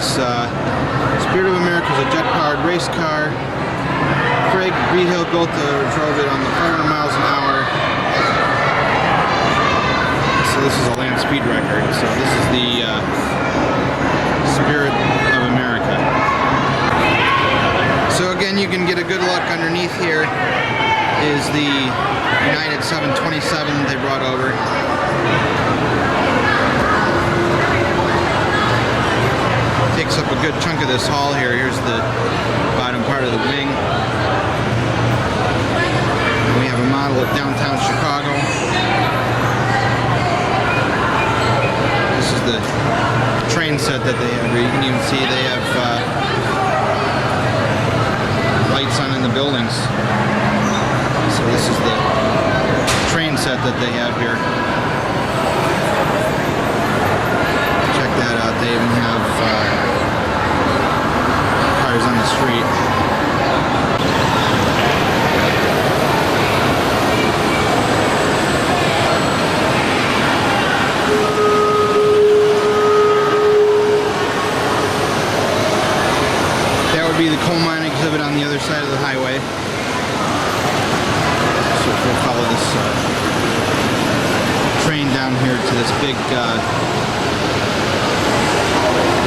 Spirit of America is a jet-powered race car. Craig Rehill drove it on the 500 miles an hour. So this is a land speed record. So this is the Spirit of America. So again, you can get a good look underneath here is the United 727 that they brought over. Takes up a good chunk of this hull here. Here's the bottom part of the wing. And we have a model of downtown Chicago. This is the train set that they have here. You can even see they have lights on in the buildings. So this is the train set that they have here. Check that out. They even have cars on the street. That would be the coal mine exhibit on the other side of the highway. So we'll follow this train down here to this big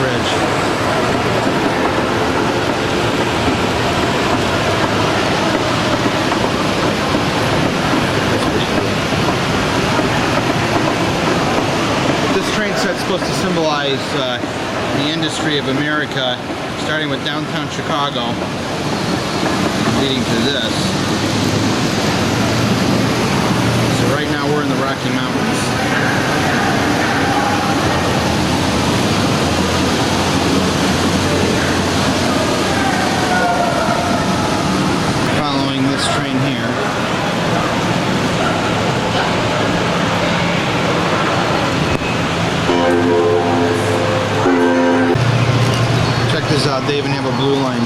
bridge. This train set's supposed to symbolize the industry of America, starting with downtown Chicago, leading to this. So right now we're in the Rocky Mountains. Following this train here. Check this out, they even have a blue line.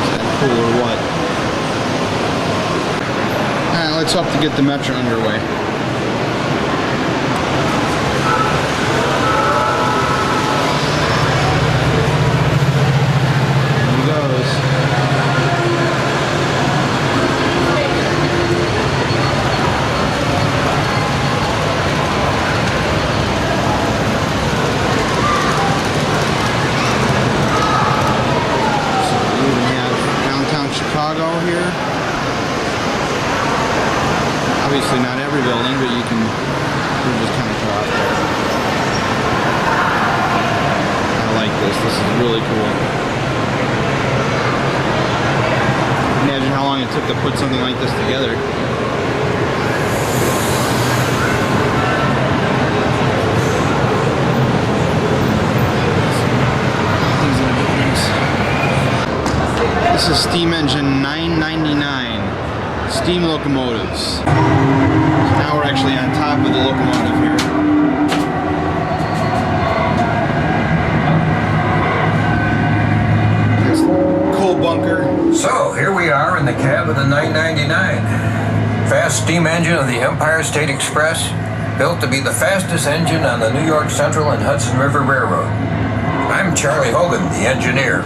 Is that cool or what? Alright, let's hope to get the metro underway. There he goes. Chicago here. Obviously not every building, but you can just kind of go out there. I like this. This is really cool. Imagine how long it took to put something like this together. This is steam engine 999, steam locomotives. So now we're actually on top of the locomotive here. This coal bunker. So here we are in the cab of the 999. Fast steam engine of the Empire State Express, built to be the fastest engine on the New York Central and Hudson River Railroad. I'm Charlie Hogan, the engineer.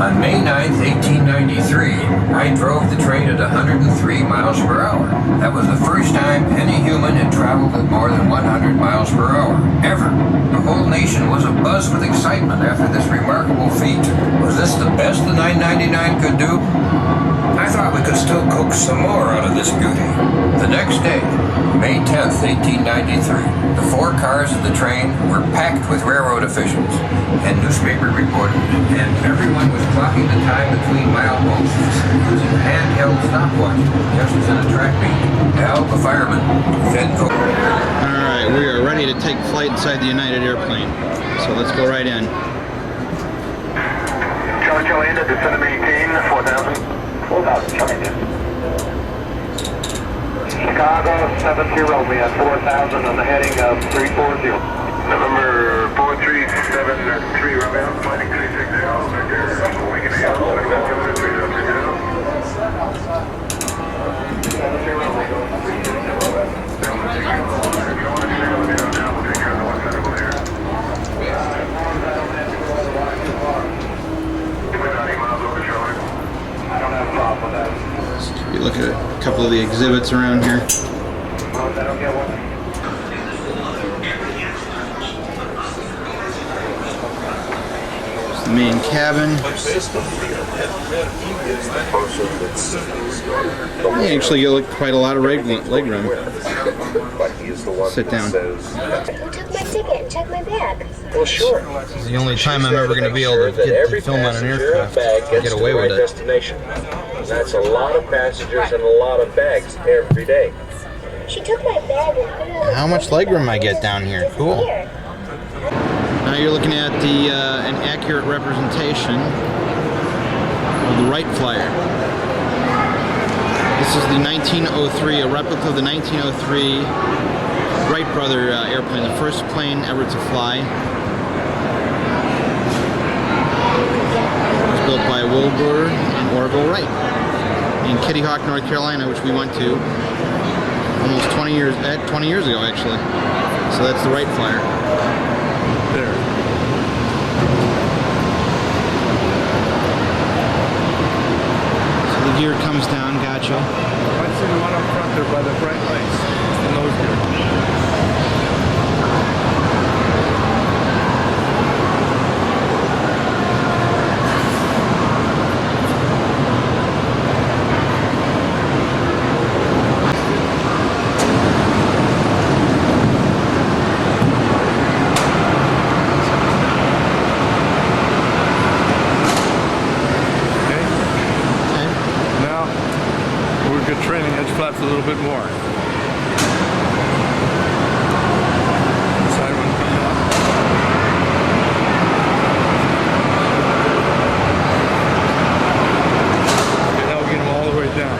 On May 9th, 1893, I drove the train at 103 miles per hour. That was the first time any human had traveled at more than 100 miles per hour, ever. The whole nation was abuzz with excitement after this remarkable feat. Was this the best the 999 could do? I thought we could still coax some more out of this beauty. The next day, May 10th, 1893, the four cars of the train were packed with railroad officials and newspaper reporters, and everyone was clocking the time between mileposts using handheld stopwatches, just as in a track meet. Al, the fireman, fed coke. Alright, we are ready to take flight inside the United airplane. So let's go right in. Charlie India, descend 18, 4,000. 4,000, Charlie India. Chicago 70, we have 4,000 on the heading of 340. November 4373, Romeo, flighting 360, wing and A couple of the exhibits around here. It's the main cabin. You actually get quite a lot of leg room. Sit down. Who took my ticket and checked my bag? Well, sure. This is the only time I'm ever going to be able to get to film on an aircraft and get away with it. Destination. That's a lot of passengers and a lot of bags every day. She took my bag and put it on the How much legroom I get down here? Cool. Now you're looking at an accurate representation of the Wright Flyer. This is the 1903, a replica of the 1903 Wright brother airplane, the first plane ever to fly. It was built by Wilbur and Orville Wright in Kitty Hawk, North Carolina, which we went to almost 20 years ago, actually. So that's the Wright Flyer. There. So the gear comes down, gotcha. Might see the one up front there by the bright lights. It's the nose gear. Training edge flaps a little bit more. Side one coming up. Okay, now we'll get them all the way down.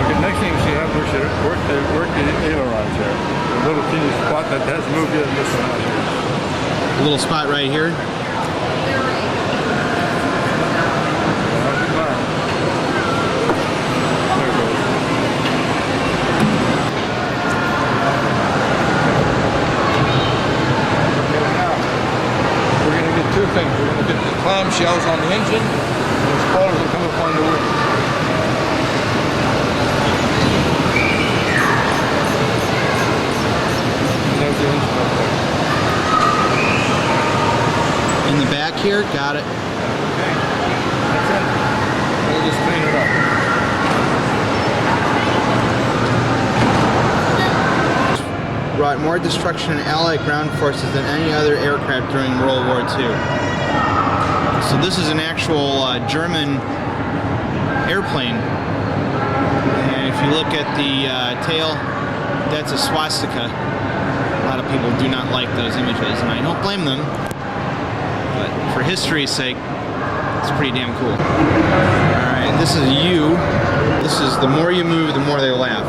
Okay, next thing you have, we should work the ailerons here. The little teeny spot that hasn't moved yet in this one out here. A little spot right here. Two things. We're going to get the clamshells on the engine, and the spoilers will come up on the wing. And there's the engine up there. In the back here, got it. Okay. That's it. We'll just clean it up. Brought more destruction in Allied ground forces than any other aircraft during World War II. So this is an actual German airplane. And if you look at the tail, that's a swastika. A lot of people do not like those images, and I don't blame them. But for history's sake, it's pretty damn cool. Alright, this is you. This is the more you move, the more they laugh.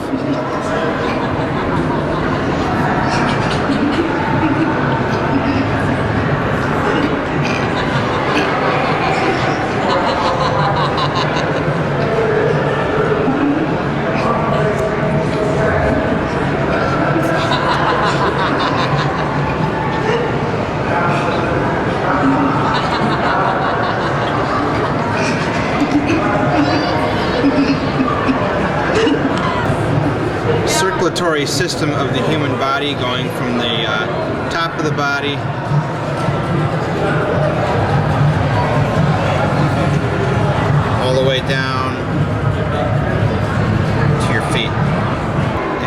Circulatory system of the human body, going from the top of the body all the way down to your feet.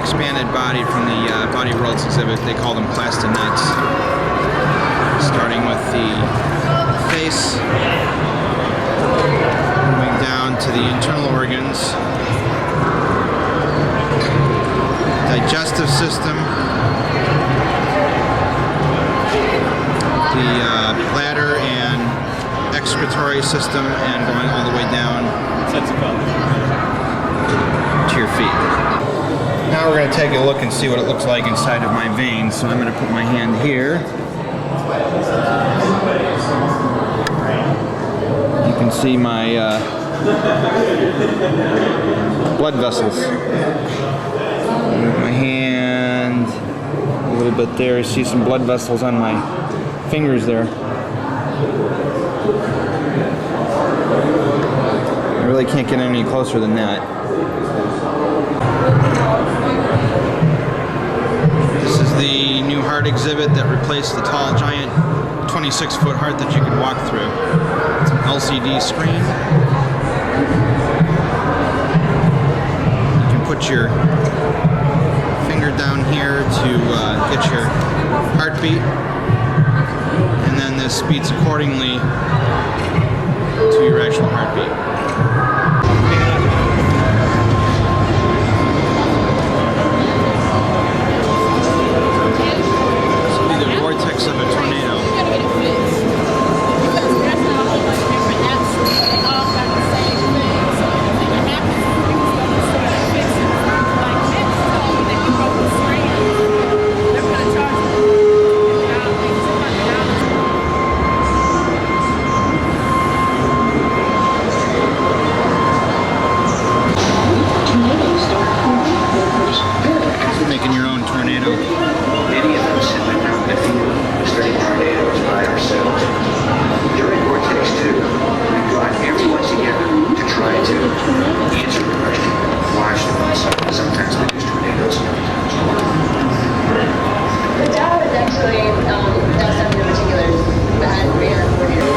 Expanded body from the Body Worlds exhibit. They call them plastinets. Starting with the face, moving down to the internal organs. Digestive system, the bladder and excretory system, and going all the way down to your feet. Now we're going to take a look and see what it looks like inside of my veins. So I'm going to put my hand here. You can see my blood vessels. Move my hand a little bit there. I see some blood vessels on my fingers there. I really can't get any closer than that. This is the new heart exhibit that replaced the tall, giant 26-foot heart that you could walk through. It's an LCD screen. You can put your finger down here to get your heartbeat, and then this beats accordingly to your actual heartbeat. This will be the vortex of a tornado. Making your own tornado. Many of us have been known to feel studying tornadoes by ourselves. During Vortex 2, we brought everyone together to try to answer the question, why should we sometimes produce tornadoes? The tower is actually does something in particular that radar coordinator.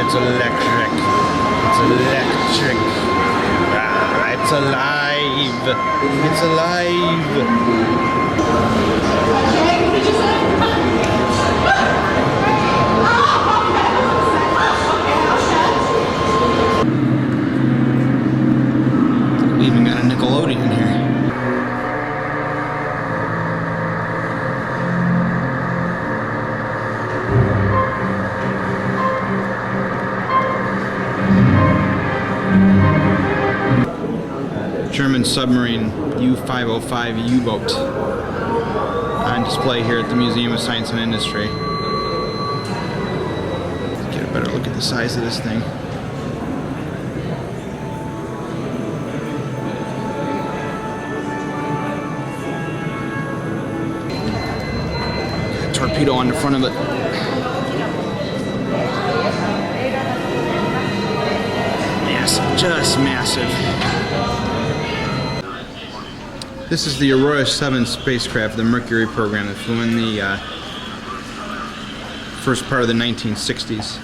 It's electric. It's electric. Ah, it's alive. It's alive. We even got a Nickelodeon here. German submarine U-505 U-boat on display here at the Museum of Science and Industry. Get a better look at the size of this thing. Torpedo on the front of it. Massive, just massive. This is the Aurora 7 spacecraft, the Mercury program that flew in the first part of the 1960s.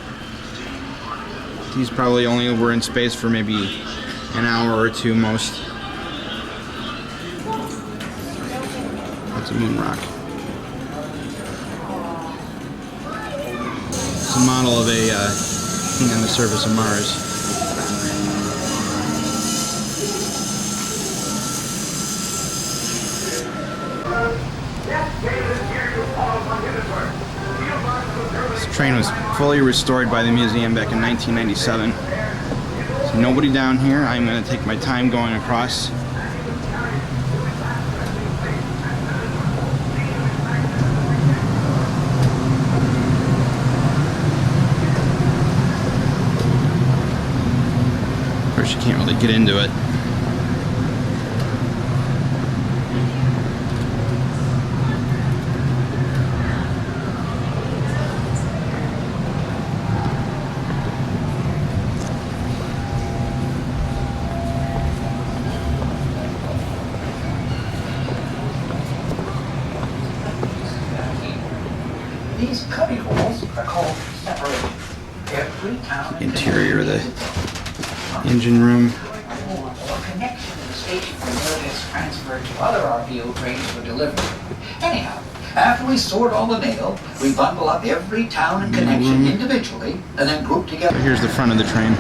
These probably only were in space for maybe an hour or two most. That's a moon rock. It's a model of a thing on the surface of Mars. This train was fully restored by the museum back in 1997. So nobody down here. I'm going to take my time going across. Of course, you can't really get into it. These cubby holes are called separation. Every town Interior of the engine room. or connection to the station from where it is transferred to other RPO trains for delivery. Anyhow, after we sort all the mail, we bundle up every town and connection individually and then group together. Here's the front of the train.